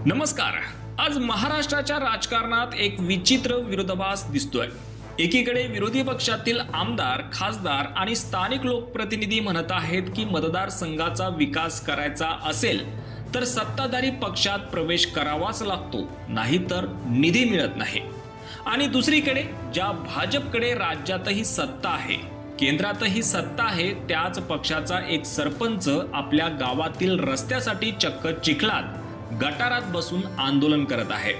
नमस्कार। आज महाराष्ट्राच्या राजकारणात एक विचित्र विरोधाभास दिसतोय। एकीकडे विरोधी पक्षातील आमदार, खासदार आणि स्थानिक लोकप्रतिनिधी म्हणत आहेत की मतदारसंघाचा विकास करायचा असेल तर सत्ताधारी पक्षात प्रवेश करावाच लागतो, नाहीतर निधी मिळत नाही। आणि दुसरीकडे ज्या भाजपकडे राज्यातही सत्ता आहे, केंद्रातही सत्ता आहे, त्याच पक्षाचा एक सरपंच आपल्या गावातील रस्त्यासाठी चक्क चिखलात गटारात बसून आंदोलन करत आहे।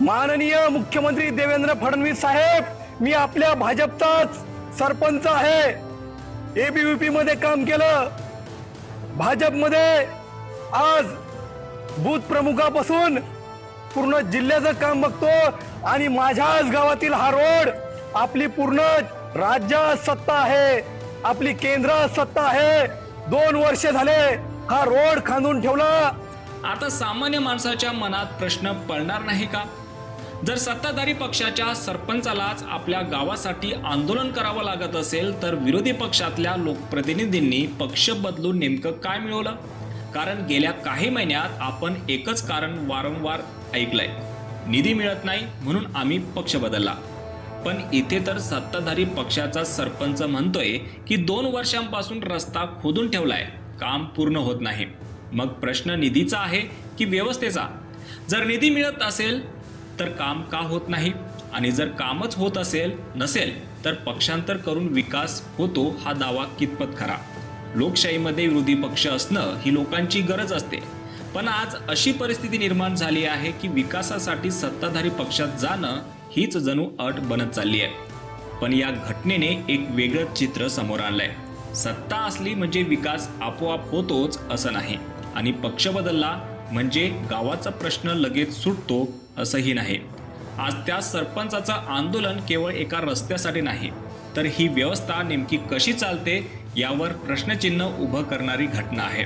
माननीय मुख्यमंत्री देवेंद्र फडणवीस साहेब, मी आपल्या भाजपचाच सरपंच आहे। एबीव्हीपी मध्ये काम केलं, भाजपमध्ये आज बूथ प्रमुखापासून पूर्ण जिल्ह्याचं काम बघतो आणि माझ्याच गावातील हा रोड, आपली पूर्ण राज्यात सत्ता आहे, आपली केंद्रात सत्ता आहे। 2 वर्ष झाले हा रोड खांदून ठेवला। आता सामान्य माणसाच्या मनात प्रश्न पडणार नाही का? जर सत्ताधारी पक्षाच्या सरपंचालाच आपल्या गावासाठी आंदोलन करावं लागत असेल तर विरोधी पक्षातल्या लोकप्रतिनिधींनी पक्ष बदलून नेमकं काय मिळवलं? कारण गेल्या काही महिन्यात आपण एकच कारण वारंवार ऐकलंय, निधी मिळत नाही म्हणून आम्ही पक्ष बदलला। पण इथे तर सत्ताधारी पक्षाचा सरपंच म्हणतोय की 2 वर्षांपासून रस्ता खोदून ठेवलाय, काम पूर्ण होत नाही। मग प्रश्न निधीचा आहे की व्यवस्थेचा? जर निधी मिळत असेल तर काम का होत नाही? आणि जर कामच होत नसेल तर पक्षांतर करून विकास होतो हा दावा कितपत खरा? लोकशाहीमध्ये विरोधी पक्ष असणं ही लोकांची गरज असते, पण आज अशी परिस्थिती निर्माण झाली आहे की विकासासाठी सत्ताधारी पक्षात जाणं हीच जणू अट बनत चालली आहे। पण या घटनेने एक वेगळं चित्र समोर आणलंय। सत्ता असली म्हणजे विकास आपोआप होतोच असं नाही, आणि पक्ष बदलला म्हणजे गावाचा प्रश्न लगेच सुटतो असंही नाही। आज त्या सरपंचाचं आंदोलन केवळ एका रस्त्यासाठी नाही, तर ही व्यवस्था नेमकी कशी चालते यावर प्रश्नचिन्ह उभं करणारी घटना आहे।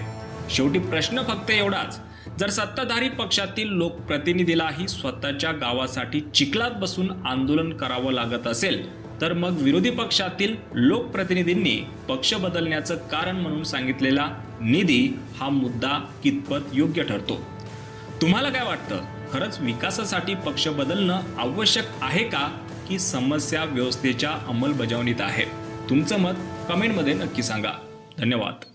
शेवटी प्रश्न फक्त एवढाच, जर सत्ताधारी पक्षातील लोकप्रतिनिधीलाही स्वतःच्या गावासाठी चिखलात बसून आंदोलन करावं लागत असेल तर मग विरोधी पक्षातील लोकप्रतिनिधींनी पक्ष बदलण्याचं कारण म्हणून सांगितलेला निधी हा मुद्दा कितपत योग्य ठरतो? तुम्हाला काय वाटतं? खरंच विकासासाठी पक्ष बदलणं आवश्यक आहे का, की समस्या व्यवस्थेच्या अंमलबजावणीत आहे? तुमचं मत कमेंटमध्ये नक्की सांगा। धन्यवाद।